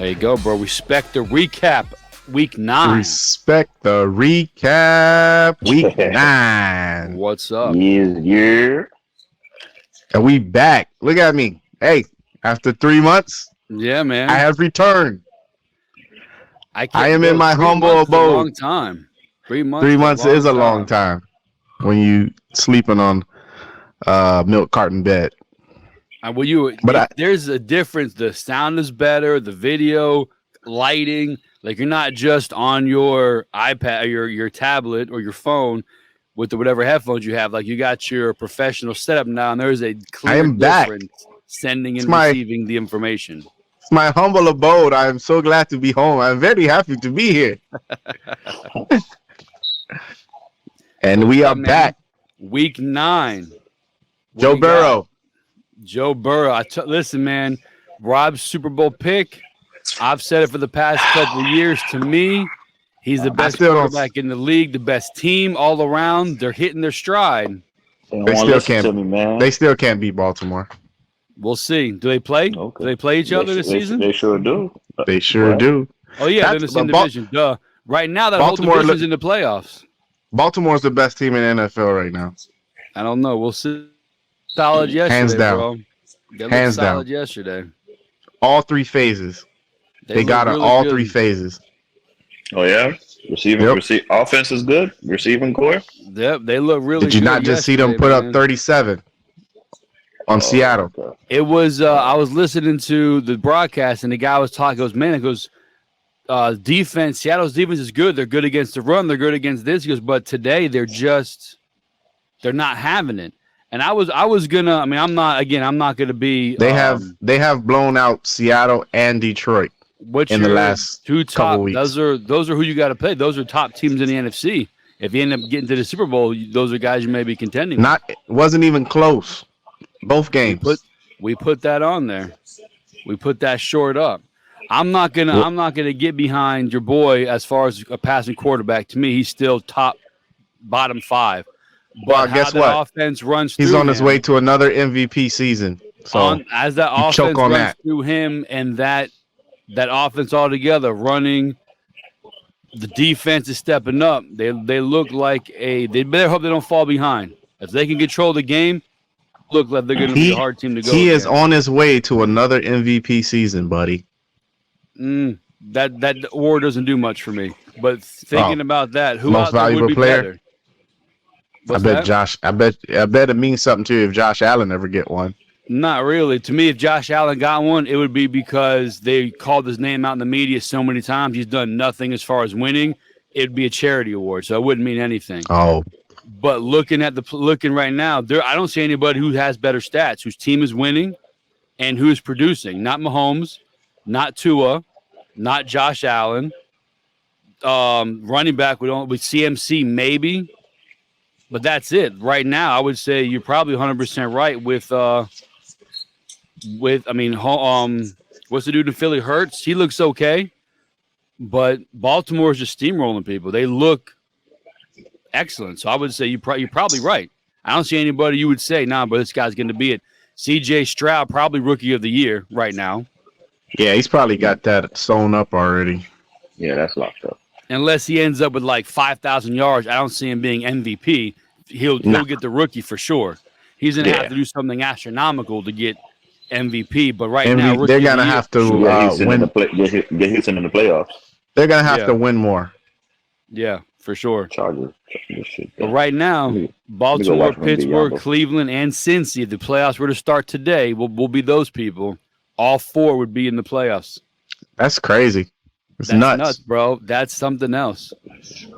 There you go, bro. Respect the recap. Week 9. Respect the recap. Week 9. What's up? Yeah. And we back. Look at me. Hey, after 3 months, Yeah, man. I have returned. I am in my humble abode. A long time. 3 months. 3 months is a long time when you sleeping on milk carton bed. There's a difference. The sound is better. The video, lighting. Like you're not just on your iPad, or your tablet, or your phone with whatever headphones you have. Like you got your professional setup now, and there's a clear difference sending and receiving the information. It's my humble abode. I am so glad to be home. I'm very happy to be here. And we are back. Week 9. Joe Burrow. Listen, man. Rob's Super Bowl pick. I've said it for the past couple of years. To me, he's the best quarterback in the league, the best team all around. They're hitting their stride. They still can't beat Baltimore. We'll see. Do they play? Okay. Do they play each other this season? They sure do. They sure do. Oh, yeah, they're in the same division. Duh. Right now, that whole division's in the playoffs. Baltimore's the best team in the NFL right now. I don't know. We'll see. Solid yesterday, Hands down. bro. They Hands down. Solid yesterday. All 3 phases. They got it all 3 phases. Oh, yeah? Offense is good. Receiving core. Yep, they look really good. Did you not just see them put up 37 on Seattle? Okay. It was, I was listening to the broadcast, and the guy was talking. He goes, defense, Seattle's defense is good. They're good against the run. They're good against this. He goes, but today they're not having it. And I was gonna. I mean, I'm not gonna be. They have blown out Seattle and Detroit in the last 2 top. Couple weeks. Those are who you got to play. Those are top teams in the NFC. If you end up getting to the Super Bowl, those are guys you may be contending with. Wasn't even close. Both games. We put that on there. We put that short up. I'm not gonna get behind your boy as far as a passing quarterback. To me, he's still bottom 5. Well, guess what? Offense runs He's through on his way to another MVP season. So as that offense runs through him and that offense all together running, the defense is stepping up. They look like they better hope they don't fall behind. If they can control the game, look like they're going to be a hard team to go. He is on his way to another MVP season, buddy. That award doesn't do much for me. But thinking about that, who most valuable player? Better? I bet it means something to you if Josh Allen ever get one. Not really. To me, if Josh Allen got one, it would be because they called his name out in the media so many times. He's done nothing as far as winning. It'd be a charity award, so it wouldn't mean anything. Oh. But looking right now, I don't see anybody who has better stats, whose team is winning, and who is producing. Not Mahomes, not Tua, not Josh Allen. Running back with CMC maybe. But that's it. Right now, I would say you're probably 100% right with what's the dude in Philly? Hurts. He looks okay, but Baltimore is just steamrolling people. They look excellent. So I would say you're probably right. I don't see anybody you would say, but this guy's going to be it. C.J. Stroud, probably rookie of the year right now. Yeah, he's probably got that sewn up already. Yeah, that's locked up. Unless he ends up with like 5,000 yards, I don't see him being MVP. He'll get the rookie for sure. He's going to have to do something astronomical to get MVP. But now, they're going to have to win. Get Houston in the playoffs. They're going to have to win more. Yeah, for sure. Chargers. But right now, Baltimore, Pittsburgh, Cleveland, and Cincy, if the playoffs were to start today, will be those people. All 4 would be in the playoffs. That's crazy. That's nuts, bro. That's something else.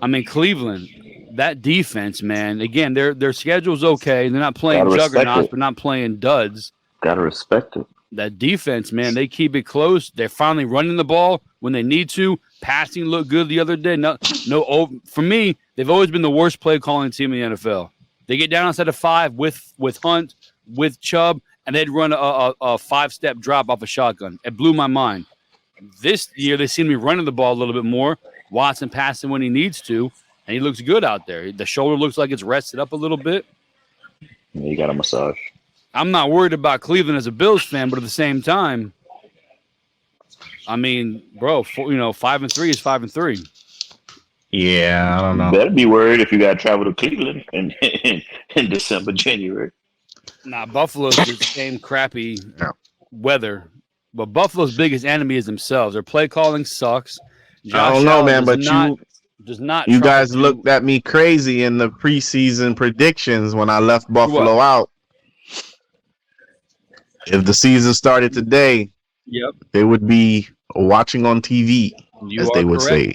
I mean, Cleveland, that defense, man. Again, their schedule's okay. They're not playing juggernauts, but not playing duds. Gotta respect it. That defense, man, they keep it close. They're finally running the ball when they need to. Passing looked good the other day. For me, they've always been the worst play calling team in the NFL. They get down outside of 5 with Hunt, with Chubb, and they'd run a 5-step drop off a shotgun. It blew my mind. This year, they seem to be running the ball a little bit more. Watson passing when he needs to, and he looks good out there. The shoulder looks like it's rested up a little bit. Yeah, you got a massage. I'm not worried about Cleveland as a Bills fan, but at the same time, I mean, bro, 5-3 is 5-3. Yeah, I don't know. You better be worried if you got to travel to Cleveland in December, January. Nah, Buffalo's the same crappy weather, but Buffalo's biggest enemy is themselves. Their play calling sucks. I don't know, man, but does not. You guys looked at me crazy in the preseason predictions when I left Buffalo out. If the season started today, they would be watching on TV, as they would say.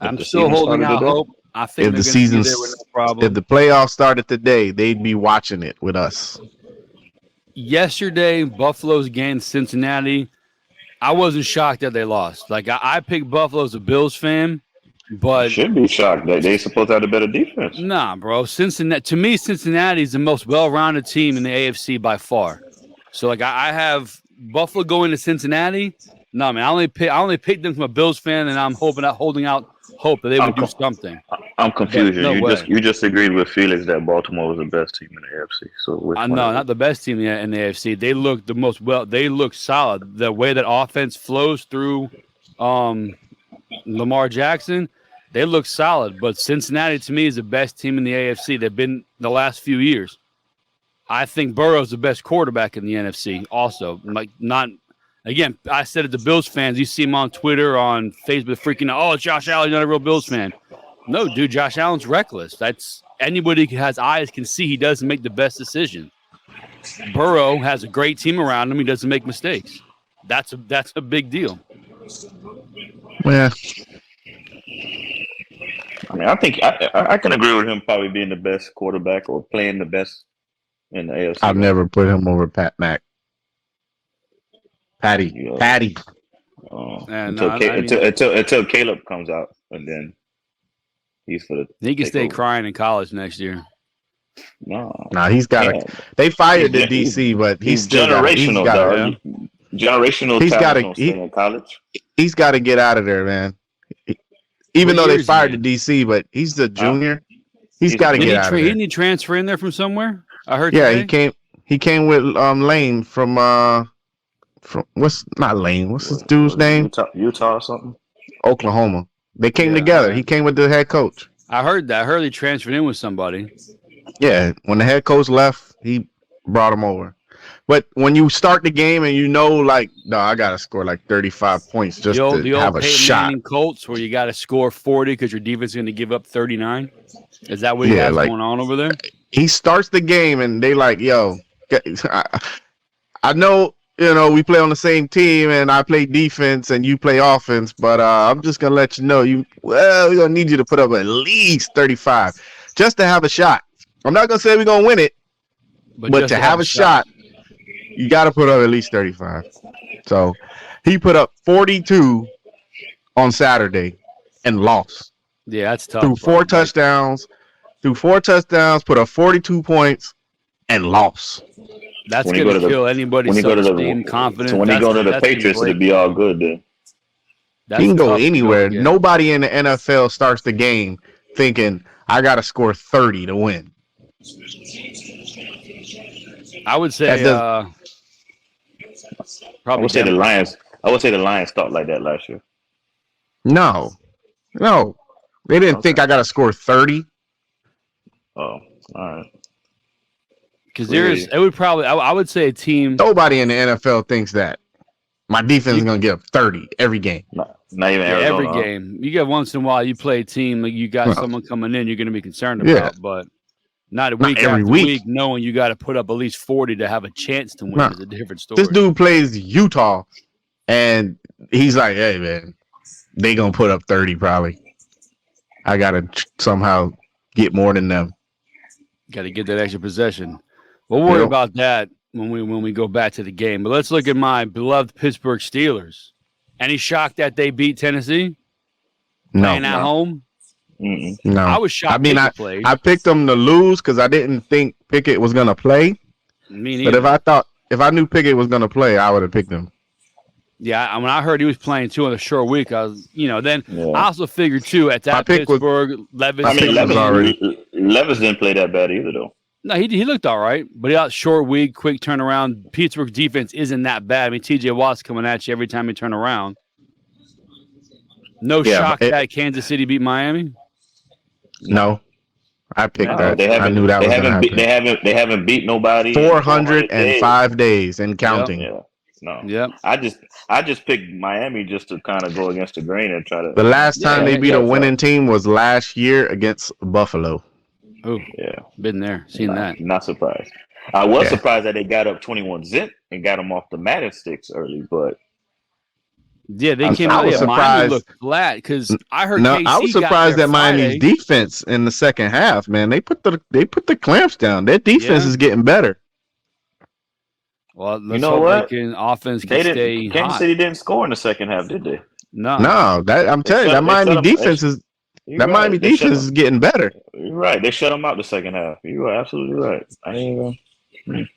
I'm still holding out hope. I think if the season, if the playoffs started today, they'd be watching it with us. Yesterday, Buffalo's game Cincinnati. I wasn't shocked that they lost. Like I picked Buffalo as a Bills fan, but you should be shocked that they're supposed to have a better defense. Nah, bro. Cincinnati is the most well-rounded team in the AFC by far. So like I have Buffalo going to Cincinnati. No, man, I only picked them from a Bills fan, and I'm holding out hope that they would do something. I'm confused. You just agreed with Felix that Baltimore was the best team in the AFC. So no, not the best team in the AFC. They look the most They look solid. The way that offense flows through Lamar Jackson, they look solid. But Cincinnati to me is the best team in the AFC. They've been the last few years. I think Burrow's the best quarterback in the NFC. Also, Again, I said it to Bills fans. You see him on Twitter, on Facebook, freaking out. Oh, Josh Allen, not a real Bills fan. No, dude, Josh Allen's reckless. That's anybody who has eyes can see he doesn't make the best decision. Burrow has a great team around him. He doesn't make mistakes. That's a big deal. Yeah. I mean, I think I can agree with him probably being the best quarterback or playing the best in the AFC. I've never put him over Patty. Until Caleb comes out, and then he's for the. He can stay crying in college next year. No, he's got to. They fired the DC, but he's still generational. Generational. He's got to in college. He's got to get out of there, man. Even though they fired the DC, but he's the junior. He's got to get out of there. Didn't he transfer in there from somewhere? I heard. Yeah, today. He came with Lane from what's his dude's name? Utah or something? Oklahoma. They came together. He came with the head coach. I heard that. I heard he transferred in with somebody. Yeah, when the head coach left, he brought him over. But when you start the game and I got to score like 35 points just to have a shot. Manning Colts where you got to score 40 because your defense is going to give up 39. Is that what he has going on over there? He starts the game and they I know. We play on the same team, and I play defense, and you play offense. But I'm just gonna let you know, we're gonna need you to put up at least 35 just to have a shot. I'm not gonna say we're gonna win it, but to have a shot, you got to put up at least 35. So he put up 42 on Saturday and lost. Yeah, that's tough. Threw four touchdowns, put up 42 points, and lost. That's going to kill anybody's self-esteem, confidence. So when you go to the Patriots, it'll be all good then. He can go anywhere. Nobody in the NFL starts the game thinking, I got to score 30 to win. I would say probably I would say the Lions thought like that last year. No. They didn't think I got to score 30. Oh, all right. Because I would say a team. Nobody in the NFL thinks that. My defense is going to get up 30 every game. Not even Arizona. Every game. You get once in a while, you play a team, like you got someone coming in you're going to be concerned about, but not every week knowing you got to put up at least 40 to have a chance to win is a different story. This dude plays Utah, and he's like, hey, man, they going to put up 30 probably. I got to somehow get more than them. Got to get that extra possession. We'll worry about that when we go back to the game. But let's look at my beloved Pittsburgh Steelers. Any shock that they beat Tennessee? Playing at home? No. I was shocked. I mean, I picked them to lose because I didn't think Pickett was going to play. Me neither. But if I knew Pickett was going to play, I would have picked him. Yeah, when I heard he was playing too on a short week, I was, I also figured too at that Pittsburgh, Levis. Levis didn't play that bad either, though. No, he looked all right, but he got short week, quick turnaround. Pittsburgh's defense isn't that bad. I mean, T.J. Watt's coming at you every time you turn around. No shock that Kansas City beat Miami. No, I picked that. I knew that was going to happen. They haven't beat nobody. 405 days and counting. Yeah. No. Yep. I just picked Miami just to kind of go against the grain and try to. The last time they beat a winning team was last year against Buffalo. Oh, yeah, been there, seen that. Not surprised. I was surprised that they got up 21-0 and got them off the Madden-sticks early, but yeah, they came out. Miami looked flat because I heard. No, I was surprised that Miami's defense in the second half. Man, they put the clamps down. Their defense is getting better. Well, let's hope what? Offense can stay hot. Kansas City didn't score in the second half, did they? No. That I'm telling you, that Miami defense is. That Miami defense is getting better. You're right. They shut them out the second half. You are absolutely right. I ain't even.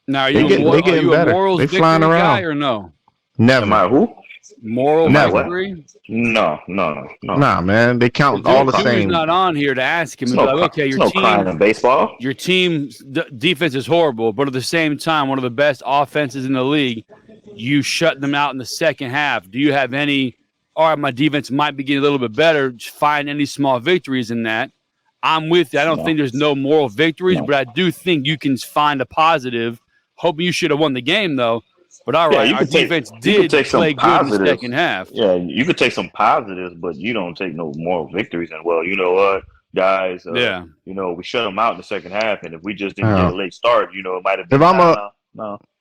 Now, are you a morals victory guy or no? Never. Am I who? Moral victory? No. Nah, man. They count all the same. He's not on here to ask him. Like, okay, your team. Crying in baseball. Your team's defense is horrible, but at the same time, one of the best offenses in the league. You shut them out in the second half. Do you have any? All right, my defense might be getting a little bit better. Just find any small victories in that. I'm with you. I don't think there's no moral victories, but I do think you can find a positive. Hoping you should have won the game, though. But all right, our defense did play good in the second half. Yeah, you could take some positives, but you don't take no moral victories. And, well, you know what, guys? You know, we shut them out in the second half, and if we just didn't get a late start, you know, it might have been.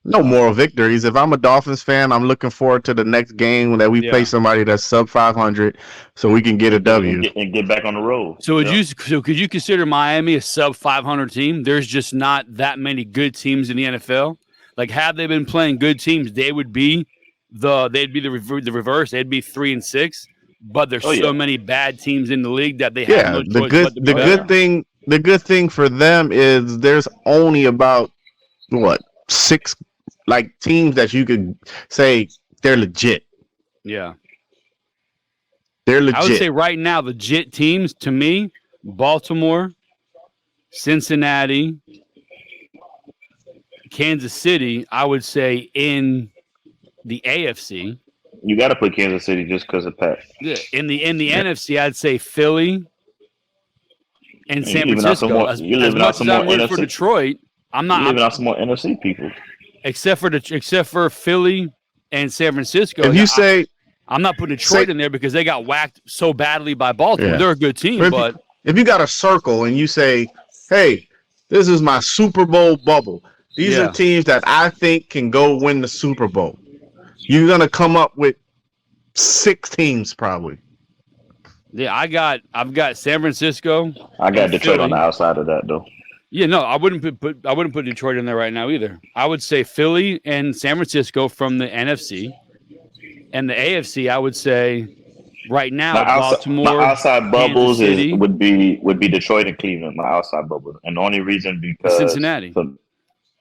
No moral victories. If I'm a Dolphins fan, I'm looking forward to the next game that we play somebody that's sub 500, so we can get a W and get back on the road. So could you consider Miami a sub 500 team? There's just not that many good teams in the NFL. Like, had they been playing good teams, they'd be the reverse. They'd be 3-6. But there's so many bad teams in the league that they have no choice. The good thing for them is there's only about 6 teams that you could say they're legit. Yeah. They're legit. I would say right now, legit teams to me, Baltimore, Cincinnati, Kansas City, I would say in the AFC. You got to put Kansas City just because of Pat. Yeah. In the NFC, I'd say Philly and San Francisco. As much as I'm rooting for Detroit, I'm not leaving out some more NFC people. Except for Philly and San Francisco. If you say I'm not putting Detroit in there because they got whacked so badly by Baltimore. Yeah. They're a good team, but if you got a circle and you say, "Hey, this is my Super Bowl bubble. These are teams that I think can go win the Super Bowl." You're gonna come up with 6 teams probably. Yeah, I've got San Francisco. I got Detroit on the outside of that though. Yeah, no, I wouldn't put Detroit in there right now either. I would say Philly and San Francisco from the NFC, and the AFC. I would say right now Baltimore. My outside bubbles would be Detroit and Cleveland. My outside bubble, and the only reason because Cincinnati.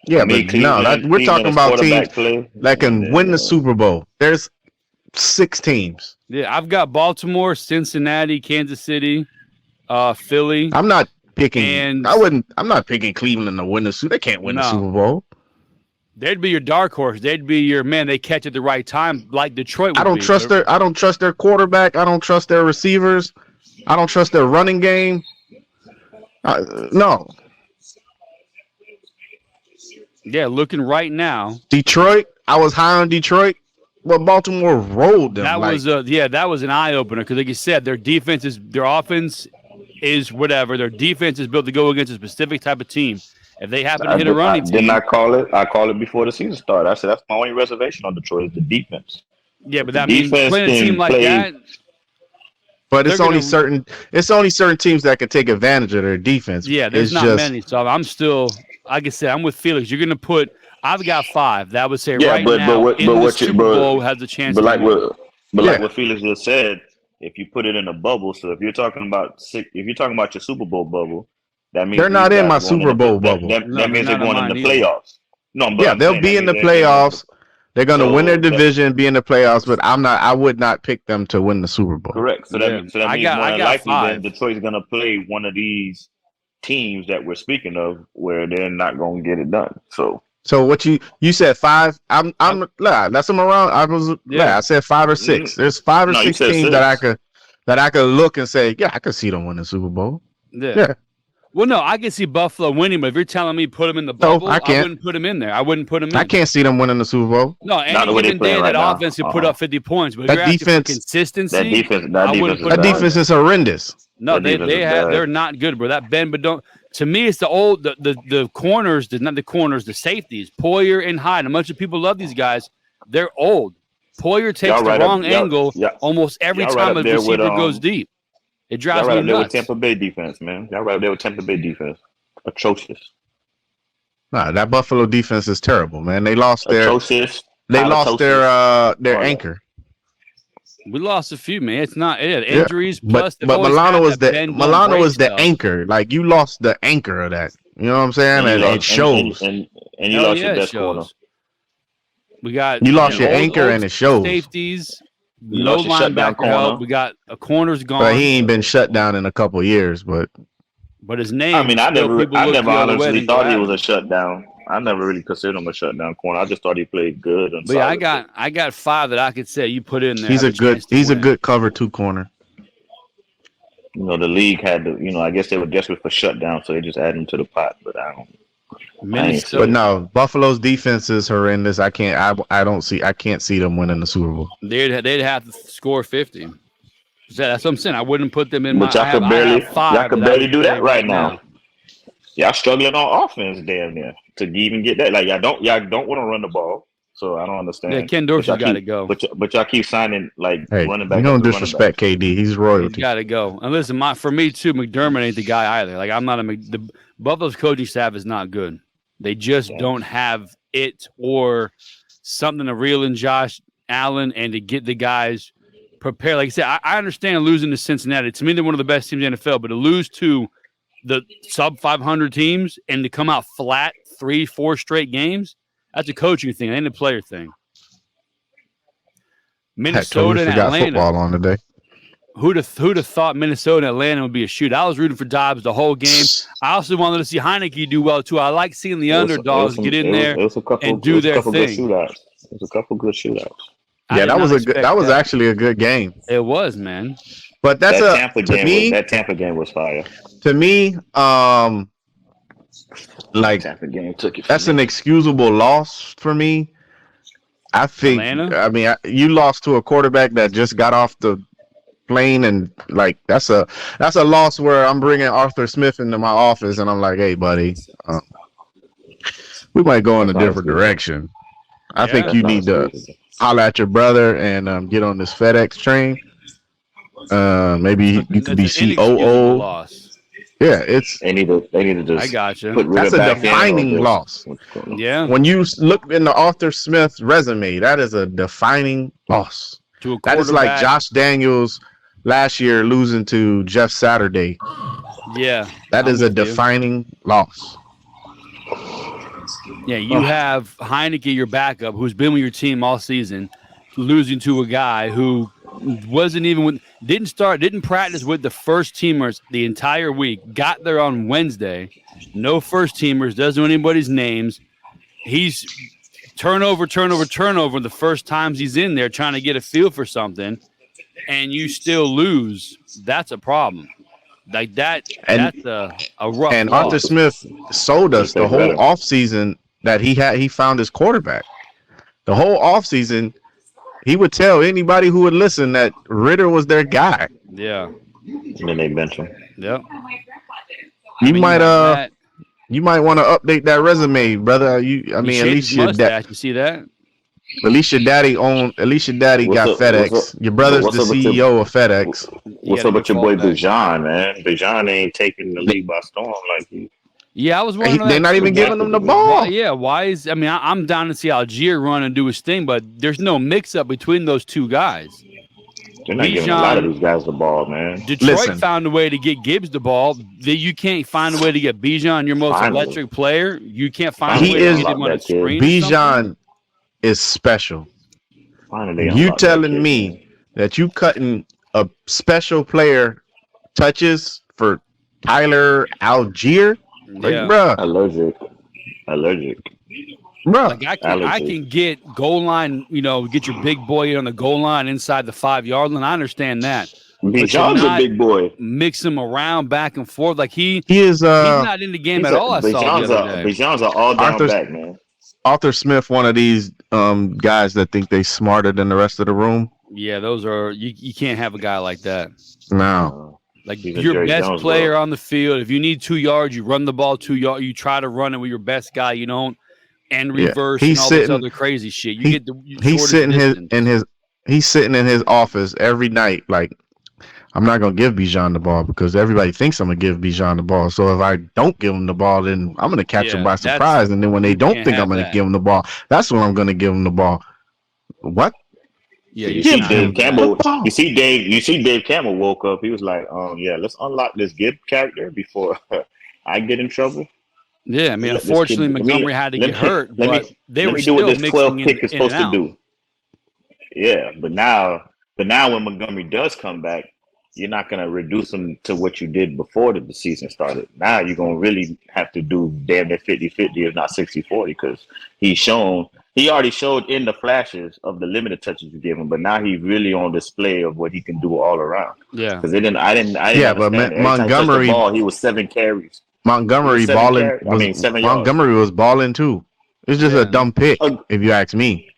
We're talking about teams that can win the Super Bowl. There's 6 teams. Yeah, I've got Baltimore, Cincinnati, Kansas City, Philly. I'm not picking. I'm not picking Cleveland to win the Super. They can't win the Super Bowl. They'd be your dark horse. They'd be your man. They catch at the right time, like Detroit. I don't trust their quarterback. I don't trust their receivers. I don't trust their running game. No. Yeah, looking right now. Detroit. I was high on Detroit, but Baltimore rolled them. That was an eye opener because, like you said, their offense is whatever. Their defense is built to go against a specific type of team. If they happen to hit a running team, didn't I call it? I called it before the season started. I said that's my only reservation on Detroit is the defense. Yeah, but that means playing a team like that. But it's only certain teams that can take advantage of their defense. Yeah, there's not many. So I'm still, like I said, I'm with Felix. You're gonna put. I've got 5. That would say now the Super Bowl has a chance. But like what Felix just said, if you put it in a bubble, so if you're talking about your Super Bowl bubble, that means they're not in my Super Bowl bubble. That means they're going in the playoffs. No, they'll be in the playoffs. They're going to win their division, be in the playoffs, but I would not pick them to win the Super Bowl. Correct. So that means more likely then Detroit's going to play one of these teams that we're speaking of where they're not going to get it done. So what you said 5? I'm that's them around. I said 5 or 6. There's 5 or 6 teams 6. that I could look and say, yeah, I could see them win the Super Bowl. Yeah. Well, no, I can see Buffalo winning, but if you're telling me put them in the bubble, I wouldn't put them in there. I wouldn't put them in. I can't see them winning the Super Bowl. No, any given day that offense could put up 50 points, but that defense, consistency, that defense is horrendous. No, they're not good, bro. That bend, but don't. To me, it's the corners, not the corners, the safeties, Poyer and Hyde. A bunch of people love these guys. They're old. Poyer takes the wrong angle almost every time a receiver goes deep. It drives me nuts. There with Tampa Bay defense, man. Y'all right there with Tampa Bay defense. Atrocious. Nah, that Buffalo defense is terrible, man. They lost their anchor. We lost a few, man. It's not injuries. Plus, but Milano was the anchor. Like you lost the anchor of that. You know what I'm saying? And it shows. And you lost your best corner. We got you lost your anchor, and it shows. Safeties. No linebacker help. We got a corner's gone. But he ain't been shut down in a couple of years. But his name. I mean, I never honestly thought he was a shutdown. I never really considered him a shutdown corner. I just thought he played good. But yeah, I got 5 that I could say you put in there. He's a good cover 2 corner. You know, the league had to. I guess they were desperate for shutdown, so they just added him to the pot. But I don't. But no, Buffalo's defense is horrendous. I can't see them winning the Super Bowl. They'd have to score 50. That's what I'm saying. I wouldn't put them in. But y'all could barely do that right now. Y'all struggling on offense, damn near, to even get that. Like y'all don't want to run the ball. So I don't understand. Yeah, Ken Dorsey's got to go. But y'all keep signing running back. You don't disrespect KD. He's royalty. He's got to go. And listen, for me too, McDermott ain't the guy either. Like I'm not the Buffalo's coaching staff is not good. They just don't have it or something to reel in Josh Allen and to get the guys prepared. Like I said, I understand losing to Cincinnati. To me, they're one of the best teams in the NFL, but to lose to the sub 500 teams and to come out flat 3-4 straight games, that's a coaching thing, ain't a player thing. Minnesota and Atlanta. Football on today. Who'd have thought Minnesota and Atlanta would be a shoot? I was rooting for Dobbs the whole game. I also wanted to see Heineke do well too. I like seeing the underdogs get in there and do their thing. There's a couple good shootouts. Yeah, that was actually a good game. It was, man. But that Tampa game was fire. To me, like Tampa game took it. That's an excusable loss for me. I think. Atlanta? I mean, you lost to a quarterback that just got off the plane, and like that's a loss where I'm bringing Arthur Smith into my office, and I'm like, hey, buddy, we might go in a different direction. I think you need to holler at your brother and get on this FedEx train. Maybe you could be COO. Yeah, they need to just. I got you. That's a defining loss. Yeah. When you look in the Arthur Smith resume, that is a defining loss. That is like Josh Daniels last year losing to Jeff Saturday. Yeah. That is a defining loss. Yeah, you have Heineke, your backup, who's been with your team all season, losing to a guy who didn't practice with the first teamers the entire week, got there on Wednesday, no first teamers, doesn't know anybody's names. He's turnover the first times he's in there trying to get a feel for something, and you still lose. That's a problem. Like that's a rough and loss. Arthur Smith sold us the whole offseason that he found his quarterback. The whole offseason, he would tell anybody who would listen that Ritter was their guy. Yeah. And then they bench him. Yep. You might want to update that resume, brother. At least your dad. You see that? At least your daddy got FedEx. Your brother's the CEO of FedEx. What's up with your boy Bijan, man? Bijan ain't taking the league by storm like he. Yeah, I was wondering. They're not even giving him the ball. Why is? I'm down to see Algier run and do his thing, but there's no mix-up between those two guys. They're not giving a lot of these guys the ball, man. Detroit found a way to get Gibbs the ball. You can't find a way to get Bijan, your most electric player. You can't find a way to get him on a screen. Bijan is special. You telling me that you cutting a special player touches for Tyler Algier. Like, Yeah. bruh. Allergic. Bruh. Like I can get goal line, get your big boy on the goal line inside the 5-yard line. I understand that. Bijan's a big boy. Mix him around back and forth. Like he is he's not in the game at all. I saw the other day. Bijan's an all down back, man. Arthur Smith, one of these guys that think they smarter than the rest of the room. Yeah, those are you can't have a guy like that. No. Like your best player on the field. If you need 2 yards, you run the ball 2 yards. You try to run it with your best guy. You don't and reverse and all this other crazy shit. He's sitting in his office every night. Like, I'm not gonna give Bijan the ball because everybody thinks I'm gonna give Bijan the ball. So if I don't give him the ball, then I'm gonna catch him by surprise. And then when they don't think I'm gonna give him the ball, that's when I'm gonna give him the ball. What? Yeah, you see Dave Campbell. You see Dave Campbell woke up. He was like, let's unlock this Gibb character before I get in trouble. Yeah, I mean, unfortunately, Montgomery had to get hurt, but they were still do what this 12 mixing pick is supposed to do. Yeah, but now when Montgomery does come back, you're not going to reduce him to what you did before the season started. Now you're going to really have to do damn near 50-50, if not 60-40, because he already showed in the flashes of the limited touches you give him, but now he's really on display of what he can do all around. Yeah, because I didn't. Yeah, but Montgomery, ball, he was 7 carries. Montgomery balling. 7 yards. Montgomery was balling too. It's just a dumb pick, if you ask me.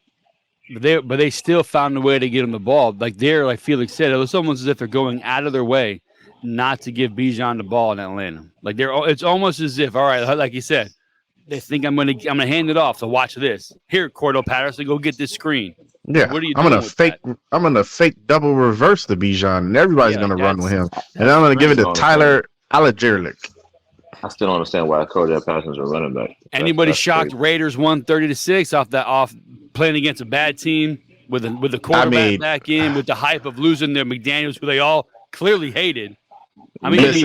But they still found a way to get him the ball. Like Felix said, it was almost as if they're going out of their way not to give Bijan the ball in Atlanta. Like it's almost as if, all right, like you said, they think I'm gonna hand it off. So watch this. Here, Cordell Patterson, go get this screen. Yeah, what are you I'm gonna fake double reverse the Bijan, and everybody's gonna run with him. And I'm gonna give it to Tyler Algier. I still don't understand why Cordell Patterson's a running back. Anybody shocked crazy. Raiders won 30-6 off playing against a bad team with the quarterback back in with the hype of losing their McDaniels, who they all clearly hated. I mean, maybe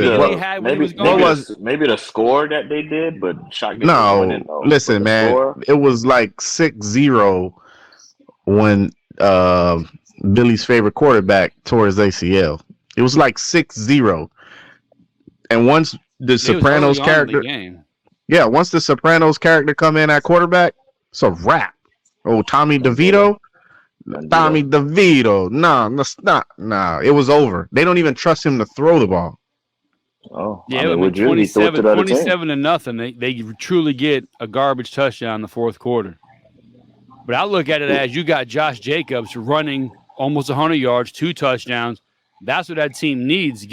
the score that they did, but shocked. No, listen, man, it was like 6-0 when Billy's favorite quarterback tore his ACL. It was like 6-0, and once the Sopranos character, once the Sopranos character come in at quarterback, it's a wrap. Oh, Tommy DeVito. No, it was over. They don't even trust him to throw the ball. Oh, yeah, it was 27-0. They truly get a garbage touchdown in the fourth quarter. But I look at it as you got Josh Jacobs running almost 100 yards, 2 touchdowns. That's what that team needs.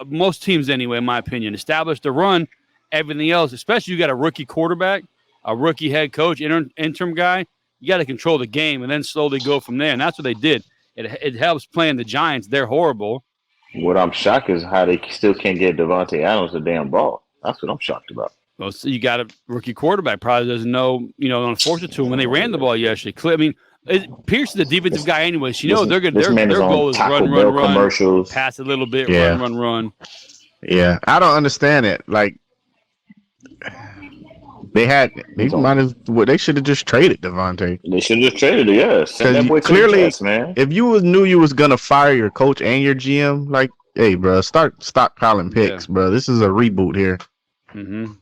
Most teams, anyway, in my opinion, establish the run. Everything else, especially you got a rookie quarterback, a rookie head coach, interim guy. You got to control the game and then slowly go from there. And that's what they did. It helps playing the Giants. They're horrible. What I'm shocked is how they still can't get Devontae Adams the damn ball. That's what I'm shocked about. Well, so you got a rookie quarterback probably doesn't know, unfortunate to him when they ran the ball yesterday. I mean, Pierce is the defensive guy anyway. So, they're good. Their goal is run, commercials. Pass a little bit, run. Yeah, I don't understand it. Like, they should have just traded Devontae. They should have just traded it, yes. Clearly, man. If you knew you was gonna fire your coach and your GM, like, hey, bro, stop calling picks, bro. This is a reboot here. Mm-hmm.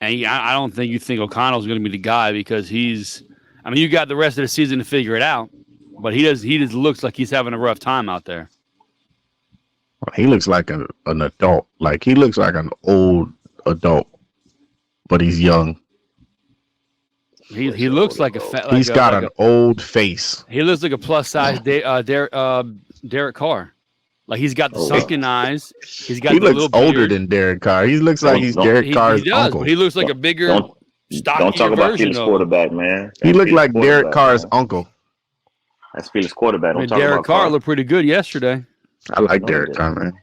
And I don't think you think O'Connell's going to be the guy because you got the rest of the season to figure it out, but he just looks like he's having a rough time out there. He looks like an adult. Like, he looks like an old adult, but he's young. He looks like he's got an old face. He looks like a plus size Derek Carr. Like, he's got the sunken eyes. He looks older than Derek Carr. He looks like he's Derek Carr's uncle. But he looks like a bigger, stockier don't talk about version Felix quarterback, man. He looked like Derek Carr's uncle. That's Felix quarterback. Derek Carr looked pretty good yesterday. I like Derek Carr, man.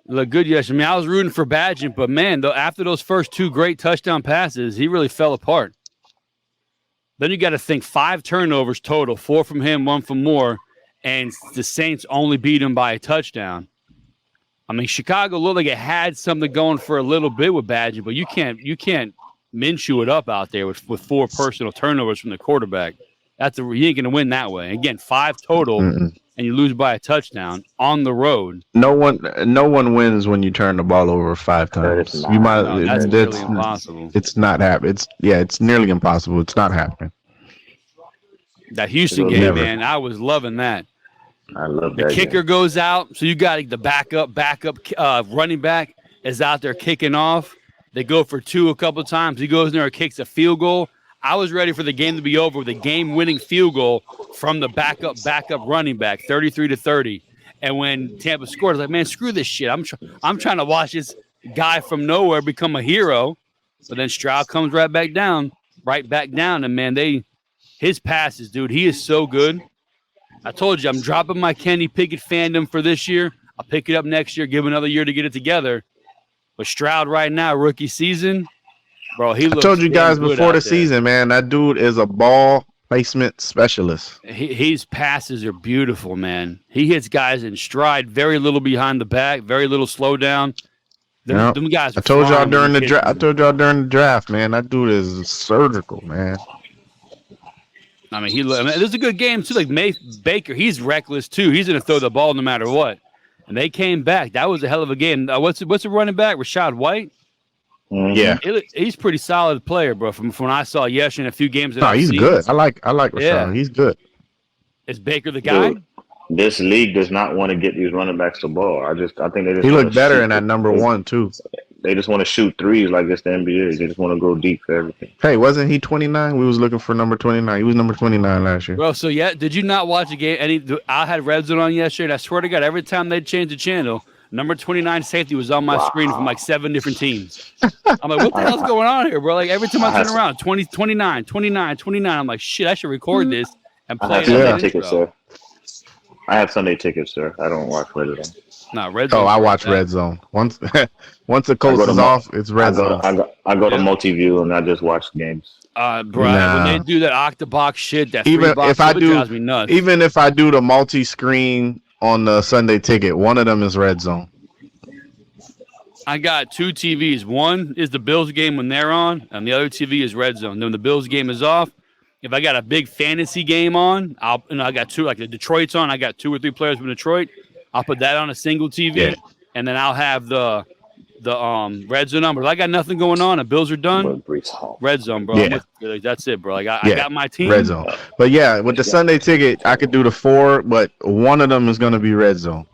Looked good yesterday. I was rooting for Badgett, but man, after those first 2 great touchdown passes, he really fell apart. Then you got to think 5 turnovers total, 4 from him, 1 from Moore. And the Saints only beat him by a touchdown. I mean, Chicago looked like it had something going for a little bit with Badgett, but you can't Minshew it up out there with 4 personal turnovers from the quarterback. You ain't going to win that way. Again, 5 total, and you lose by a touchdown on the road. No one wins when you turn the ball over 5 times. That is You might. No, that's nearly impossible. It's not happening. It's nearly impossible. It's not happening. That Houston game, man, I was loving that. I love the that. The kicker goes out, so you got the backup running back is out there kicking off. They go for 2 a couple of times. He goes in there and kicks a field goal. I was ready for the game to be over with a game-winning field goal from the backup running back, 33-30. And when Tampa scored, I was like, man, screw this shit. I'm trying to watch this guy from nowhere become a hero. But then Stroud comes right back down. And, man, his passes, dude, he is so good. I told you, I'm dropping my Kenny Pickett fandom for this year. I'll pick it up next year, give him another year to get it together. But Stroud right now, rookie season, bro, he looks. I told you guys before the season, man, that dude is a ball placement specialist. His passes are beautiful, man. He hits guys in stride, very little behind the back, very little slowdown. Them guys. I told y'all during the draft. I told y'all during the draft, man, that dude is surgical, man. I mean, this is a good game too. Like Baker, he's reckless too. He's gonna throw the ball no matter what. And they came back. That was a hell of a game. What's the running back? Rashad White. Yeah, he's pretty solid player, bro. From when I saw yesterday in a few games. He's good. I like Rashad. Yeah. He's good. Is Baker the guy? Dude, this league does not want to get these running backs the ball. I think they just. He looked better in that number 1 too. They just want to shoot threes like it's the NBA. They just want to go deep for everything. Hey, wasn't he 29? We was looking for number 29. He was number 29 last year. Bro, so yeah, did you not watch the game? I had Red Zone on yesterday, and I swear to God, every time they changed the channel, number 29 safety was on my screen from like 7 different teams. I'm like, what the hell's going on here, bro? Like every time I turn around, 29. I'm like, shit, I should record this and play it. I have Sunday tickets, sir. I have Sunday tickets, sir. I don't watch Red Zone. No, Red Zone. Oh, I watch Red Zone. Once the coast is off, it's Red Zone. I go to multi-view and I just watch games. Bro, when they do that octobox shit, that even if I do, drives me nuts. Even if I do the multi-screen on the Sunday ticket, one of them is Red Zone. I got 2 TVs. One is the Bills game when they're on, and the other TV is Red Zone. Then when the Bills game is off, if I got a big fantasy game on, I got 2, like the Detroit's on. I got 2 or 3 players from Detroit. I'll put that on a single TV, and then I'll have the Red Zone number. I got nothing going on. The Bills are done. Red Zone, bro. Yeah. That's it, bro. I got my team. Red Zone. But yeah, with the Sunday ticket, I could do the 4, but one of them is going to be Red Zone.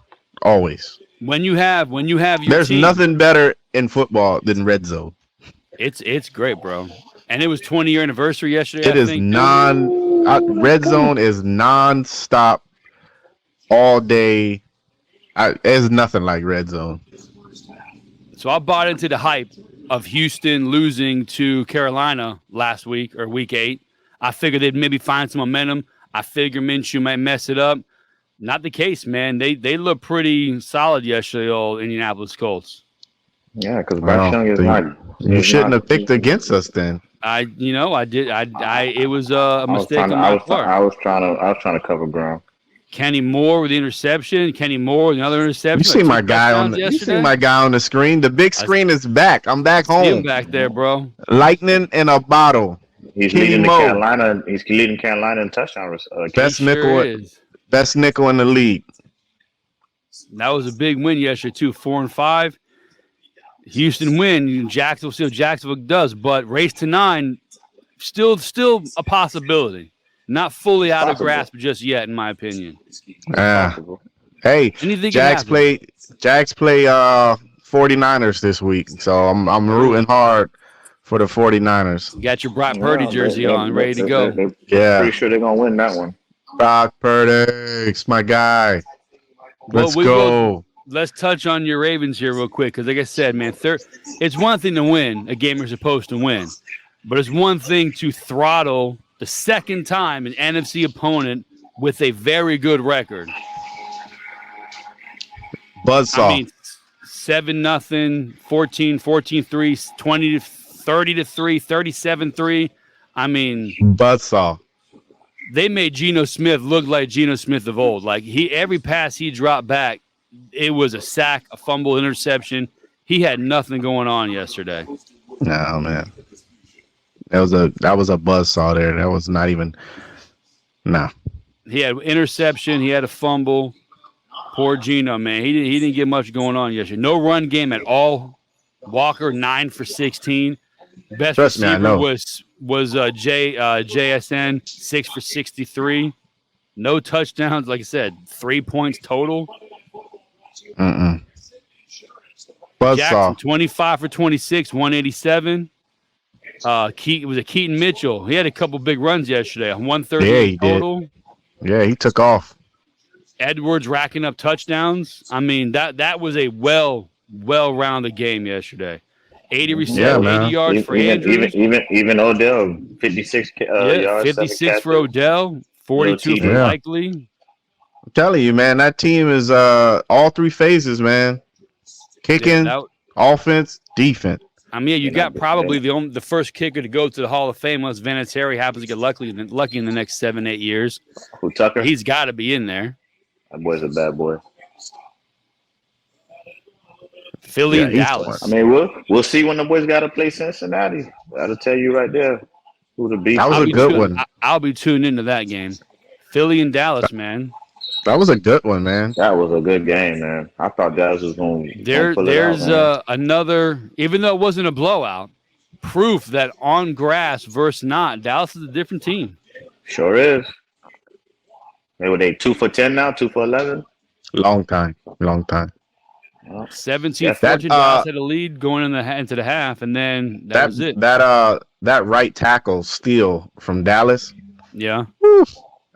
Always. When you have your There's team, nothing better in football than Red Zone. It's great, bro. And it was 20-year anniversary yesterday. It is Red Zone is non-stop all day. There's nothing like Red Zone. So I bought into the hype of Houston losing to Carolina last week or week 8. I figured they'd maybe find some momentum. I figured Minshew might mess it up. Not the case, man. They look pretty solid yesterday, old Indianapolis Colts. Yeah, because Bryce Young is not. You shouldn't have picked against us then. I did. It was a mistake on my part. I was trying to cover ground. Kenny Moore with the interception. Kenny Moore with another interception. You see my guy on the screen. The big screen is back. I'm back home. See him back there, bro. Lightning in a bottle. He's leading Carolina. He's leading Carolina in touchdowns. Best nickel in the league. That was a big win yesterday too. 4-5. Houston win. Jacksonville, see what Jacksonville does, but race to 9, still a possibility. Not fully out of grasp just yet, in my opinion. Hey, Jags play 49ers this week, so I'm rooting hard for the 49ers. You got your Brock Purdy jersey on, ready to go. Pretty sure they're gonna win that one. Brock Purdy, my guy. Let's go. Let's touch on your Ravens here real quick, because like I said, man, it's one thing to win. A game you're supposed to win, but it's one thing to throttle the second time an NFC opponent with a very good record. Buzzsaw. I mean, 7-0, 14-3, 20-30-3, 37-3. I mean, buzzsaw. They made Geno Smith look like Geno Smith of old. Like every pass he dropped back, it was a sack, a fumble, interception. He had nothing going on yesterday. No, man. That was a buzzsaw there. That was not even. Nah. He had interception. He had a fumble. Poor Geno, man. He didn't get much going on yesterday. No run game at all. Walker 9 for 16. Best Trust me, I receiver know. was JSN 6 for 63. No touchdowns. Like I said, 3 points total. Jackson Jackson 25 for 26, 187. It was a Keaton Mitchell. He had a couple big runs yesterday. 130 total. Did. Yeah, he took off. Edwards racking up touchdowns. I mean, that was a well-rounded game yesterday. 80 receptions, 80 yards for Andrews. Even Odell, 56 yards. 56 for Odell, 42 for Likely. I'm telling you, man, that team is all three phases, man. Kicking, offense, defense. I mean, you got probably the first kicker to go to the Hall of Fame unless Vinatieri happens to get lucky in the next 7-8 years. Who, Tucker? He's got to be in there. That boy's a bad boy. Philly and Dallas. I mean, we'll see when the boys got to play Cincinnati. That'll tell you right there who the beat. That was a good one. I'll be tuned into that game. Philly and Dallas, man. That was a good one, man. That was a good game, man. I thought Dallas was going to pull it There's out, another, even though it wasn't a blowout, proof that on grass versus not, Dallas is a different team. Sure is. Were they 2 for 10 now? 2 for 11? Long time. 17-14, Dallas had a lead going into the half, and then that was it. That right tackle steal from Dallas. Yeah.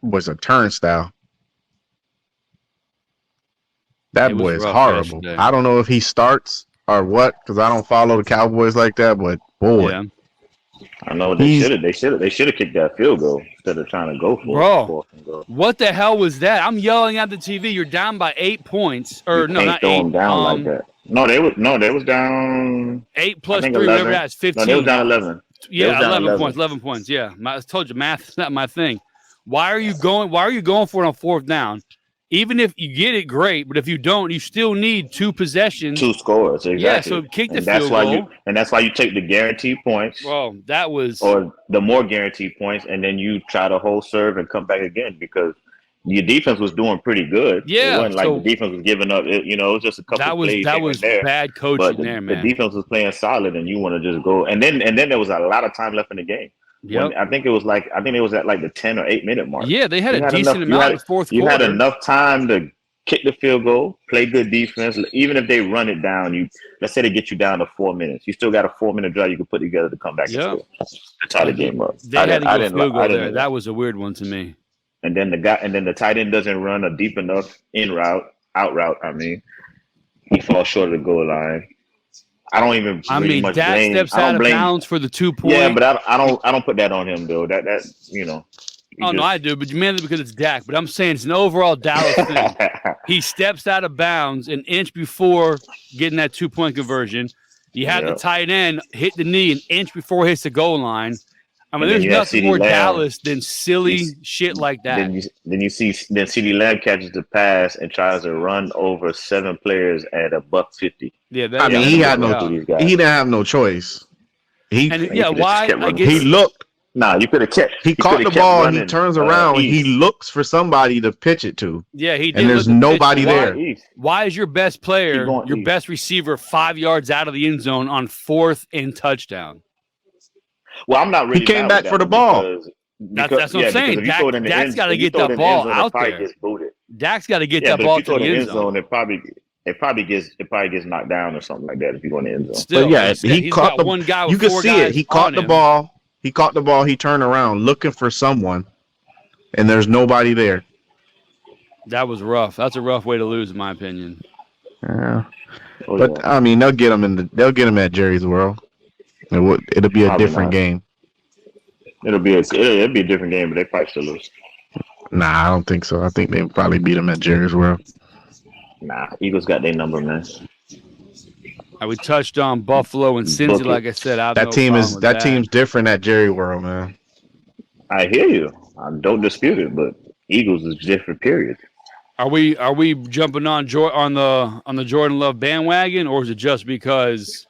Was a turnstile. That boy is horrible. Yesterday. I don't know if he starts or what, because I don't follow the Cowboys like that. But boy, yeah. I know they should have kicked that field goal instead of trying to go for it. Bro, what the hell was that? I'm yelling at the TV. You're down by 8 points, or no, not 8. Down like that. They was down 8 plus 3. Whatever that's 15. No, they was down 11. Yeah, 11 points. 11 points. Yeah, I told you, math is not my thing. Why are you going for it on 4th down? Even if you get it, great. But if you don't, you still need 2 possessions. 2 scores, exactly. Yeah, so kick the field goal. And that's why you take the guaranteed points. Well, that was... Or the more guaranteed points, and then you try to hold serve and come back again because your defense was doing pretty good. Yeah. It wasn't like the defense was giving up. It was just a couple plays. That was bad coaching there, man. The defense was playing solid, and you want to just go. And then there was a lot of time left in the game. Yep. I think it was at like the 10 or 8 minute mark. Yeah, they had a decent amount of fourth quarter. You had enough time to kick the field goal, play good defense. Even if they run it down, let's say they get you down to 4 minutes. You still got a 4-minute drive you can put together to come back and score. To tie the game up. They had to go field goal there. That was a weird one to me. And then the tight end doesn't run a deep enough out route. I mean, he falls short of the goal line. I don't even. Dak steps out of bounds for the 2 point. Yeah, but I don't put that on him though. That No, I do, but mainly because it's Dak. But I'm saying it's an overall Dallas thing. He steps out of bounds an inch before getting that 2-point conversion. You have the tight end hit the knee an inch before he hits the goal line. I mean, there's nothing more Dallas than silly shit like that. Then CeeDee Lamb catches the pass and tries to run over 7 players at $150. Yeah, he didn't have no choice. Why? He looked. Nah, you could have kept. He caught the ball and he turns around and he looks for somebody to pitch it to. Yeah, he did. And there's nobody there. Why is your best player, your best receiver, 5 yards out of the end zone on 4th and touchdown? Well, I'm not really. He came back for the ball. That's what I'm saying. Dak's got to get that ball out there. Dak's got to get that ball to the end zone. It probably gets knocked down or something like that if you go in the end zone. Still, but yeah, he caught the one guy. You can see it. He caught the ball. He caught the ball. He turned around looking for someone, and there's nobody there. That was rough. That's a rough way to lose, in my opinion. Yeah, but I mean, they'll get him at Jerry's World. It'll be a different game. It'll be a different game, but they probably still lose. Nah, I don't think so. I think they'll probably beat him at Jerry's World. Nah, Eagles got their number, man. We touched on Buffalo and Cincy, like I said. That team's different at Jerry World, man. I hear you. I don't dispute it, but Eagles is different. Period. Are we jumping on the Jordan Love bandwagon, or is it just because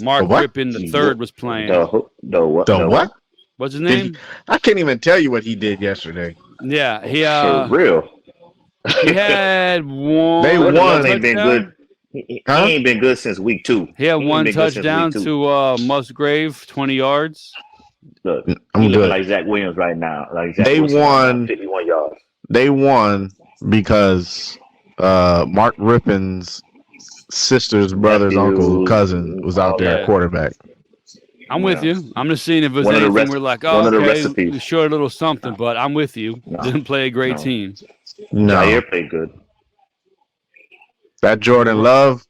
Mark Rippon III was playing? The what? What's his name? I can't even tell you what he did yesterday. Yeah, For real. he had one. They Jordan Love won. ain't been good. He ain't been good since week 2. He had He ain't one been good since touchdown week 2. to Musgrave, 20 yards. Look, I'm he looking good. like Zach Williams right now. Like Zach They Wilson right now, won. 51 yards. They won because Mark Rippon's sister's brother's uncle cousin was out All there at that. quarterback. I'm with you. I'm just seeing if there's One of the anything rec- we're like, one oh, of the okay, recipes. we showed a little something, but I'm with you. No. Didn't play a great No. team. No, Jair played good. that Jordan Love.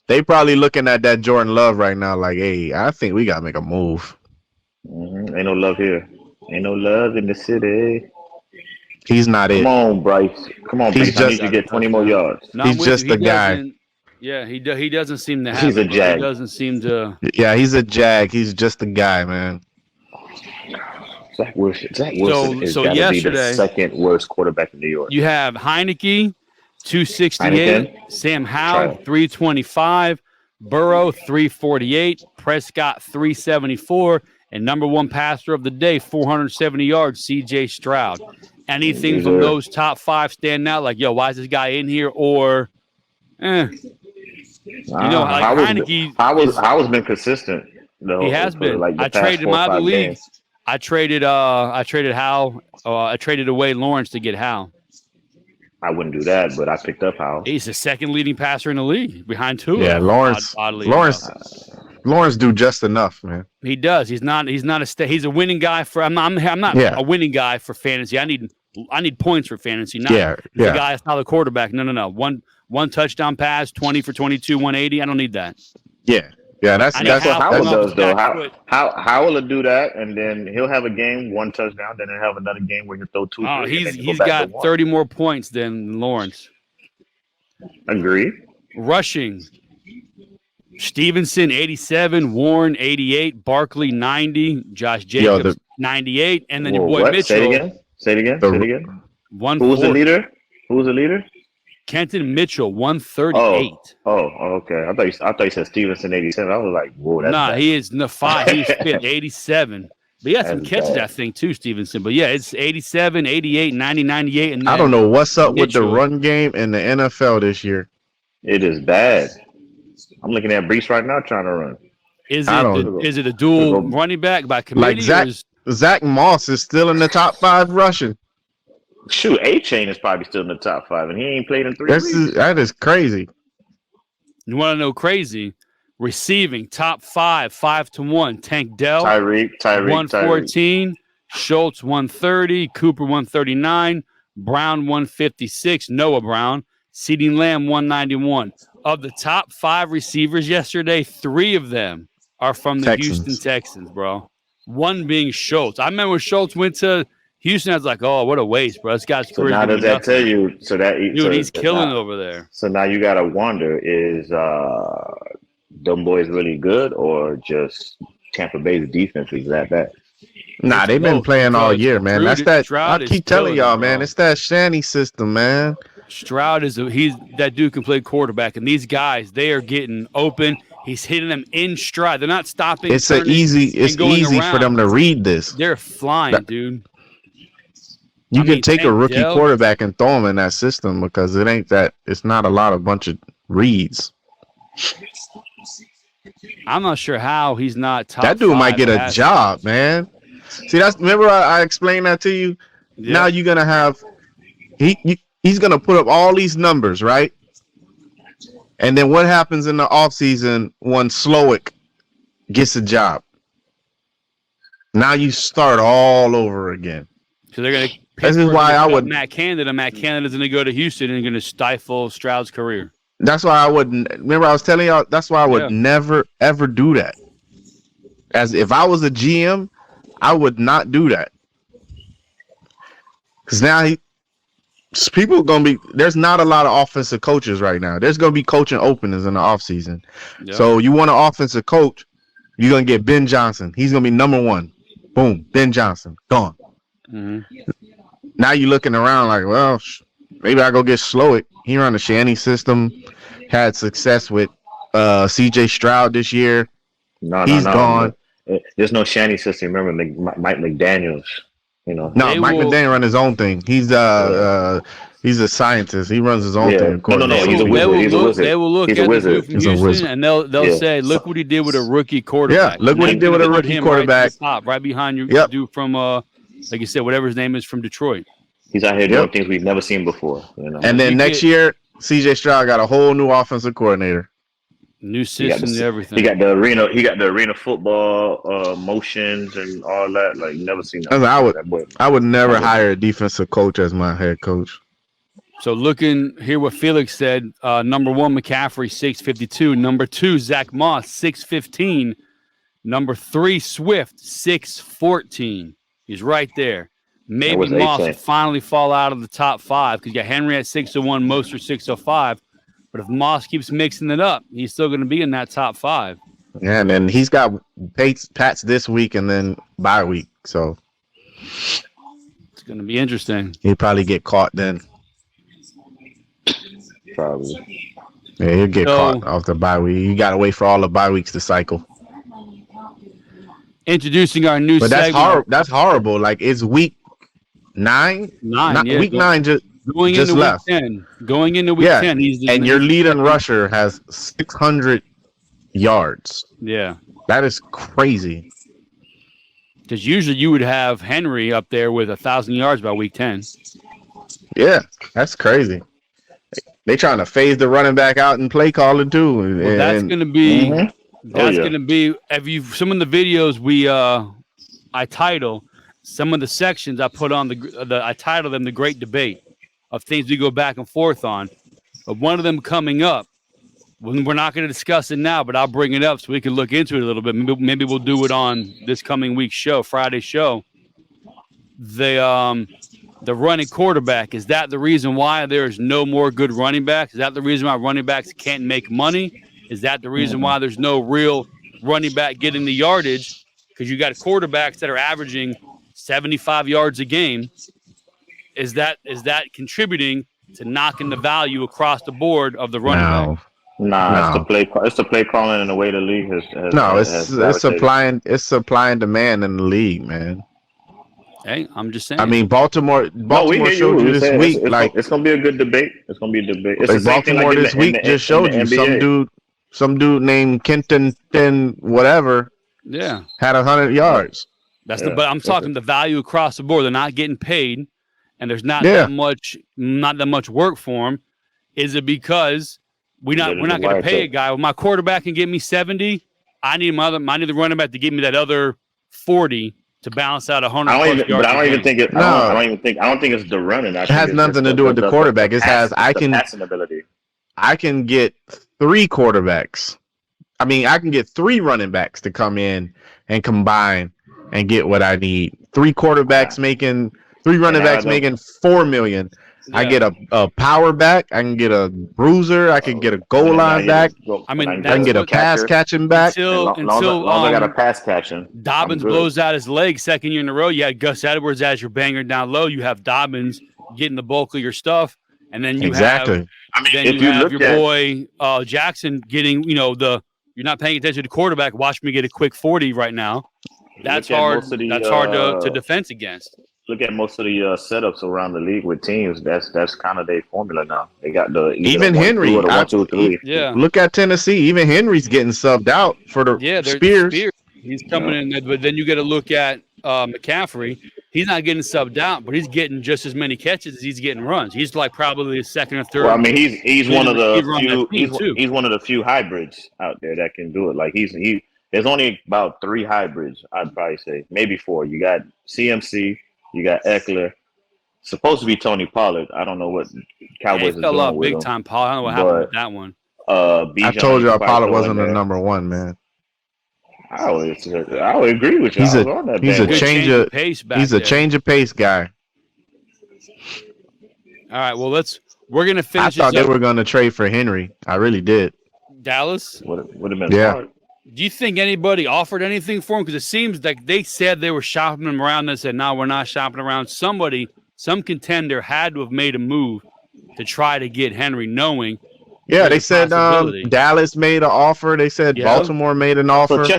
They probably looking at that Jordan Love right now, like, hey, I think we gotta make a move. Ain't no love here. Ain't no love in the city. He's not Come it. on, Bryce. Come on, He's Bryce. I need just- you to get 20 more yards. No, He's I'm with just you. the guy. Yeah, he doesn't seem to have He's it, a bro. jag. He doesn't seem to. Yeah, he's a jag. He's just the guy, man. Zach Wilson is So got to be the yesterday- second worst quarterback in New York. You have Heineke, 268. Heineken? Sam Try Howell, it. 325. Burrow, 348. Prescott, 374. And number one passer of the day, 470 yards, C.J. Stroud. Anything These from are- those top 5 stand out? Like, yo, why is this guy in here? Or, know, like Heineke Howell's been consistent. he has been. Like the I past traded him 4 or out of the 5 league. games. I traded Hal. I traded away Lawrence to get Hal. I wouldn't do that, but I picked up Howell. He's the second leading passer in the league behind Tua. Yeah, Lawrence. Oddly Lawrence. enough. Lawrence do just enough, man. He does. He's not he's a winning guy for. I'm not Yeah. a winning guy for fantasy. I need points for fantasy. Not Yeah, the yeah. guy that's not the quarterback. No. One touchdown pass, 20 for 22, 180. I don't need that. Yeah, that's I need That's what Howell Howell off does, his though. back foot. Howell will do that, and then he'll have a game, 1 touchdown, then he'll have another game where he'll throw 2. Oh, 3, and then he's go back got to 1. 30 more points than Lawrence. Agree. Rushing. Stevenson, 87. Warren, 88. Barkley, 90. Josh Jacobs, 98. And then your boy What? Mitchell, Say it again. Who was the 140. leader? Who was the leader? Kenton Mitchell, 138. Oh, okay. I thought you said Stevenson 87. I was like, whoa, that's bad. He is in the 5. He's 5th, 87. But he had some That's catches, bad. I think, too, Stevenson. But yeah, it's 87, 88, 90, 98. And I don't know what's up with the Mitchell. run game in the NFL this year. It is bad. I'm looking at Brees right now trying to run. Is I don't- it a dual running back by committee? Zach- or is, Zach Moss is still in the top 5 rushing. Shoot, A-Chain is probably still in the top 5, and he ain't played in 3 weeks. That is crazy. you want to know crazy? Receiving top 5, 5-1. Tank Dell, Tyreek. 114. Schultz, 130. Cooper, 139. Brown, 156. Noah Brown. CeeDee Lamb, 191. Of the top 5 receivers yesterday, 3 of them are from the Texans. Houston Texans, bro. One being Schultz. I remember when Schultz went to Houston, I was like, oh, what a waste, bro. This guy's So career. now does that tell you? So that Dude, he's killing over there. So now you gotta wonder: is them boys really good, or just Tampa Bay's defense is that bad? Nah, they've been both, playing all because year, man. That's that. Stroud I is keep telling killing y'all, them, man. bro. It's that Shanny system, man. Stroud he's that dude can play quarterback, and these guys, they are getting open. He's hitting them in stride. They're not stopping. It's turning, it's and going easy around. for them to read this. They're flying, dude. You I can mean, take a Tank rookie Dell- quarterback and throw him in that system because it ain't that. It's not a lot of bunch of reads. I'm not sure how he's not top. That dude 5 might get a passing. job, man. See, remember I explained that to you. Yeah. Now you're gonna have he's gonna put up all these numbers, right? And then what happens in the offseason when Slowick gets a job? Now you start all over again. So they're gonna. This is why I would. Matt Canada. Matt Canada's gonna go to Houston and going to stifle Stroud's career. That's why I wouldn't. Remember, I was telling y'all. That's why I would Yeah. never ever do that. As if I was a GM, I would not do that. Because now people are gonna be. There's not a lot of offensive coaches right now. There's gonna be coaching openings in the offseason. Yeah. So you want an offensive coach, you're gonna get Ben Johnson. He's gonna be number 1. Boom, Ben Johnson gone. Mhm. Now you're looking around like, well, maybe I go get Slowick. He run the Shanny system. Had success with C.J. Stroud this year. No, He's gone. There's no Shanny system. Remember Mike McDaniels. You know. No, Mike McDaniel run his own thing. He's a scientist. He runs his own thing. No. He's a wizard. He's a wizard. They will look He's at a the wizard. dude from He's a Houston, wizard. and they'll say, "Look what he did with a rookie quarterback." Yeah, look what he did with a rookie quarterback. Right, to the top, right behind you, dude from like you said, whatever his name is from Detroit. He's out here doing things we've never seen before. You know? And then next year, CJ Stroud got a whole new offensive coordinator. New system and everything. He got the arena football motions and all that. Like never seen that. I would never hire a defensive coach as my head coach. So looking here, what Felix said: number 1, McCaffrey, 652. Number 2, Zach Moss, 615. Number 3, Swift, 614. He's right there. Maybe Moss will finally fall out of the top 5 because you got Henry at 601, Mostert 605. But if Moss keeps mixing it up, he's still going to be in that top 5. Yeah, and then he's got Pats this week and then bye week. So it's going to be interesting. He'll probably get caught then. Probably. Yeah, he'll get caught off the bye week. You got to wait for all the bye weeks to cycle. Introducing our new segment. That's horrible. Like, it's week 9? Week 9 just going into left. Week 10. Going into week 10. And your leading rusher has 600 yards. Yeah. That is crazy. Because usually you would have Henry up there with 1,000 yards by week 10. Yeah, that's crazy. They trying to phase the running back out and play calling too. Well, that's going to be going to be some of the videos I title some of the sections I put on I title them the Great Debate of things we go back and forth on. But one of them coming up, we're not going to discuss it now, but I'll bring it up so we can look into it a little bit. Maybe we'll do it on this coming week's show, Friday show. The running quarterback, is that the reason why there's no more good running backs? Is that the reason why running backs can't make money? Is that the reason why there's no real running back getting the yardage? Because you got quarterbacks that are averaging 75 yards a game. Is that contributing to knocking the value across the board of the running back? No. It's the play calling and the way the league has it's supply and demand in the league, man. Hey, I'm just saying. I mean, Baltimore showed you this week. It's gonna be a good debate. It's gonna be a debate. It's like Baltimore this week just showed you some dude named Kenton whatever. Yeah, had 100 yards. But I'm talking the value across the board. They're not getting paid, and there's not that much work for them. Is it because we're not going to pay a guy? Well, my quarterback can give me 70. I need the running back to give me that other 40 to balance out 100. I don't think it's the running. It has nothing to do with the quarterback. It has passing ability. I can get 3 quarterbacks. I mean, I can get 3 running backs to come in and combine and get what I need. 3 quarterbacks making 3 running backs making $4 million. Yeah. I get a power back. I can get a bruiser. I can get a goal line back. I can get a pass catching back. Until I got a pass catching. Dobbins blows out his leg second year in a row. You had Gus Edwards as your banger down low. You have Dobbins getting the bulk of your stuff, and then you have your boy Jackson getting you're not paying attention to quarterback. Watch me get a quick 40 right now. That's hard. That's hard to defense against. Look at most of the setups around the league with teams. That's kind of their formula now. They got even Henry. 1, 2, 3. Yeah. Look at Tennessee. Even Henry's getting subbed out for the Spears. He's coming in, but then you got to look at McCaffrey. He's not getting subbed out, but he's getting just as many catches as he's getting runs. He's like probably the second or third. Well, I mean, he's one of the few. He's one of the few hybrids out there that can do it. Like there's only about 3 hybrids. I'd probably say maybe 4. You got CMC. You got Eckler. Supposed to be Tony Pollard. I don't know what Cowboys is doing up with big him. time Pollard. I don't know what happened with that one. I told you Pollard wasn't the number 1, man. I would agree with you. He's a change of pace guy. All right, well we're gonna finish. I thought they were gonna trade for Henry. I really did. Dallas would have been hard. Do you think anybody offered anything for him? Because it seems like they said they were shopping him around. They said, no, we're not shopping around. Some contender had to have made a move to try to get Henry, knowing. Yeah, they said Dallas made an offer. They said Baltimore made an offer. So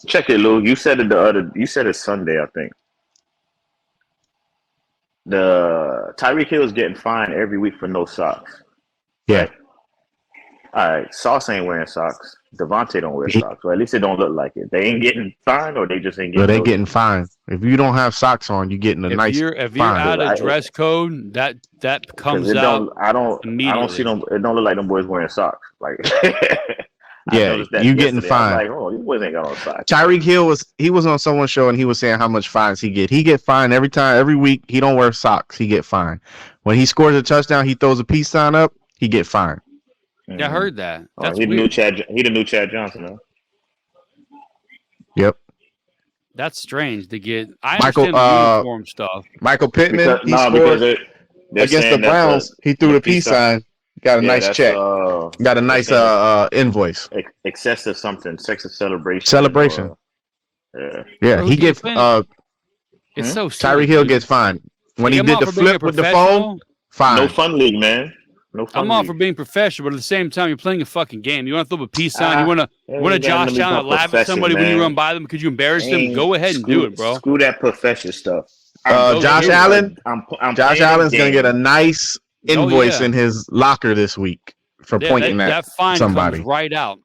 check it, Lou. You said it Sunday, I think. the Tyreek Hill is getting fined every week for no socks. Yeah. Right? All right, Sauce ain't wearing socks. Devontae don't wear socks, or at least it don't look like it. They ain't getting fined, or they just ain't So getting. they getting fined. If you don't have socks on, you're getting a If nice you're fine. out of dress code, that comes out I don't immediately. see them. It don't look like them boys wearing socks. Like, I Yeah, noticed that you getting yesterday. I was fined. like, oh, these boys ain't got on socks. Tyreek Hill was on someone's show and he was saying how much fines he get. He get fined every week. He don't wear socks. He get fined. When he scores a touchdown, he throws a peace sign up. He get fined. Yeah, I heard that. That's he the weird. new Chad Johnson, huh? Yep. That's strange to get. I Michael, understand the uniform stuff. Michael Pittman, Because scored they're against the saying that Browns. He threw the peace sign. Got a nice check. Got a nice invoice. Excessive celebration. Celebration. Yeah. Bro, He gets it's so silly, Tyreek Hill dude. gets fined. When he I'm did all the for being flip a with the phone, fine. No fun league, man. No fun I'm all league. for being professional, but at the same time, you're playing a fucking game. You want to throw up a peace sign? You want to Josh Allen and laugh at somebody when you run by them because you embarrass them? Go ahead and do it, bro. Screw that profession stuff. Josh Allen. Josh Allen's gonna get a nice invoice yeah. in his locker this week for pointing at that fine somebody. Comes right out.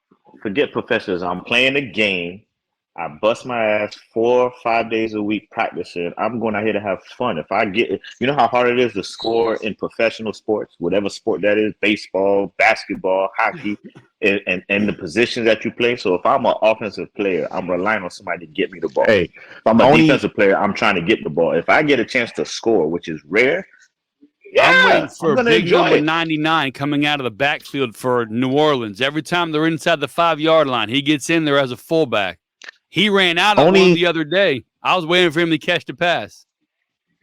Forget professionals. I'm playing a game. I bust my ass 4 or 5 days a week practicing. I'm going out here to have fun. If I get, you know how hard it is to score in professional sports, whatever sport that is, baseball, basketball, hockey, and the positions that you play. So if I'm an offensive player, I'm relying on somebody to get me the ball. Hey, if I'm a defensive player, I'm trying to get the ball. If I get a chance to score, which is rare, I'm waiting for a big number 99 coming out of the backfield for New Orleans. Every time they're inside the 5-yard line, he gets in there as a fullback. He ran out of one the other day. I was waiting for him to catch the pass.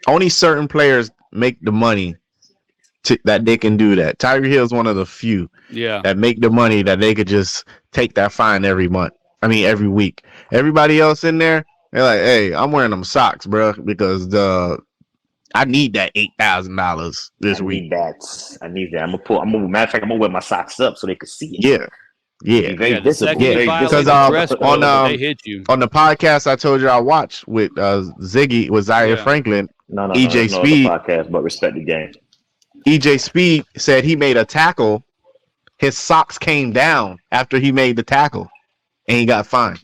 Only certain players make the money that they can do that. Tyreek Hill is one of the few that make the money that they could just take that fine every week. Everybody else in there, they're like, hey, I'm wearing them socks, bro, because I need that $8,000 this week. I need that. Matter of fact, I'm gonna wear my socks up so they can see it. Yeah. The second you violate the dress code, they hit you. On the podcast I told you I watched with Ziggy, with Zaire Franklin, EJ Speed. Podcast, but respect the game. EJ Speed said he made a tackle. His socks came down after he made the tackle, and he got fined.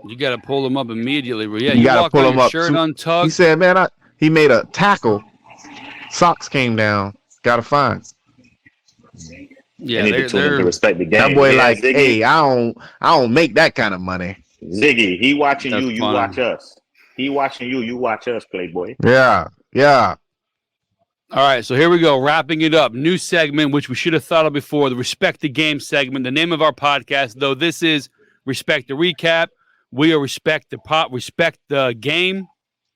You got to pull him up immediately. Yeah, you got to pull him up. Shirt untucked. He said, "Man, he made a tackle. Socks came down. Got a fine." Yeah, they're to respect the game. That boy Ziggy, hey, I don't make that kind of money. Ziggy, he watching you, you watch us. He watching you, you watch us, Playboy. Yeah. All right, so here we go, wrapping it up. New segment, which we should have thought of before, the Respect the Game segment. The name of our podcast, though, this is Respect the Recap. We are Respect the Game.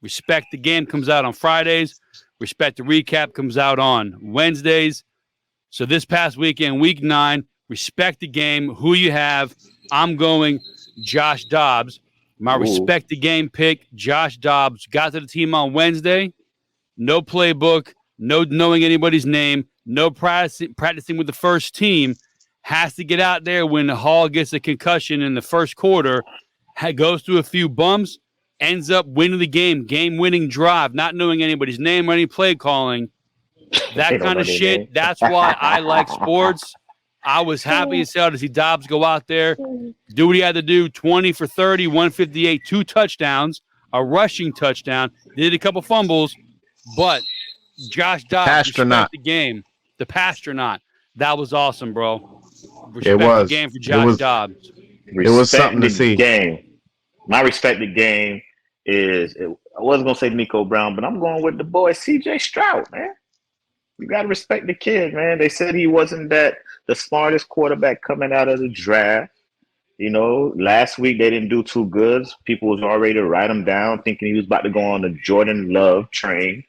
Respect the Game comes out on Fridays. Respect the Recap comes out on Wednesdays. So this past weekend, week 9, Respect the Game. Who you have? I'm going Josh Dobbs. My Respect the Game pick, Josh Dobbs. Got to the team on Wednesday. No playbook. No knowing anybody's name. No practicing with the first team. Has to get out there when Hall gets a concussion in the first quarter. Goes through a few bumps. Ends up winning the game-winning drive. Not knowing anybody's name or any play calling. That kind of shit. That's why I like sports. I was happy as hell to see Dobbs go out there, do what he had to do. 20 for 30, 158, 2 touchdowns, a rushing touchdown. Did a couple fumbles, but Josh Dobbs respect the game. The Pastronaut. That was awesome, bro. Respect the game for Josh Dobbs. It was something to see. My respect the game is, I wasn't going to say Nico Brown, but I'm going with the boy CJ Stroud, man. You got to respect the kid, man. They said he wasn't the smartest quarterback coming out of the draft. You know, last week they didn't do too good. People was already to write him down, thinking he was about to go on the Jordan Love train,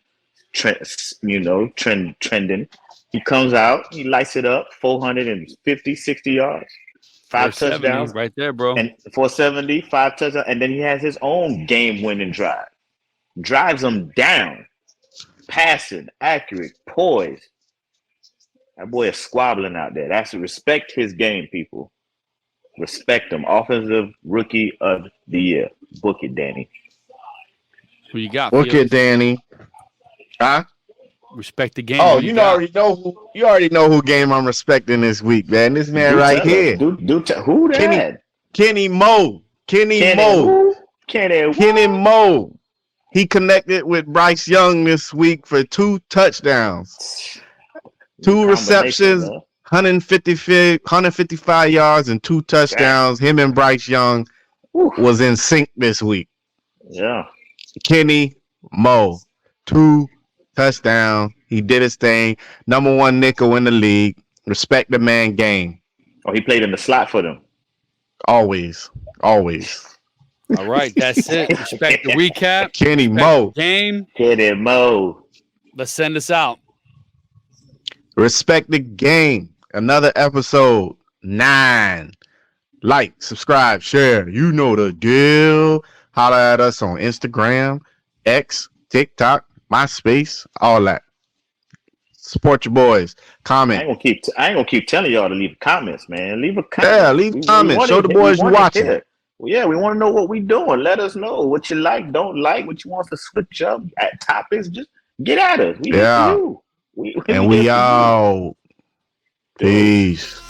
trending. He comes out, he lights it up, 450, 60 yards, 5 touchdowns. Right there, bro. And 470, 5 touchdowns. And then he has his own game-winning drive. Drives them down. Passing, accurate, poised. That boy is squabbling out there. That's respect his game, people. Respect him. Offensive Rookie of the Year. Book it, Danny. Who you got? Book it, Danny. Huh? Respect the game. Oh, What do you got? you already know who game I'm respecting this week, man. This man Do right tell us. here. Who Kenny that? Kenny Moe. Kenny Kenny Moe. who? Kenny Kenny who? Moe. He connected with Bryce Young this week for 2 touchdowns, 2 receptions, Man. 155 yards, and 2 touchdowns. Him and Bryce Young was in sync this week. Yeah. Kenny Moe, 2 touchdowns. He did his thing. Number 1 nickel in the league. Respect the man game. Oh, he played in the slot for them. Always. All right, that's it. Respect the recap. Kenny Respect Moe. the game. Kenny Moe. Let's send us out. Respect the game. Another episode 9. Like, subscribe, share. You know the deal. Holler at us on Instagram, X, TikTok, MySpace, all that. Support your boys. Comment. I ain't gonna keep telling y'all to leave comments, man. Leave a comment. Yeah, leave comments. Show the boys you watching. Well, yeah, we want to know what we doing. Let us know what you like, don't like, what you want us to switch up at topics. Just get at us. We here for you. We out. Peace.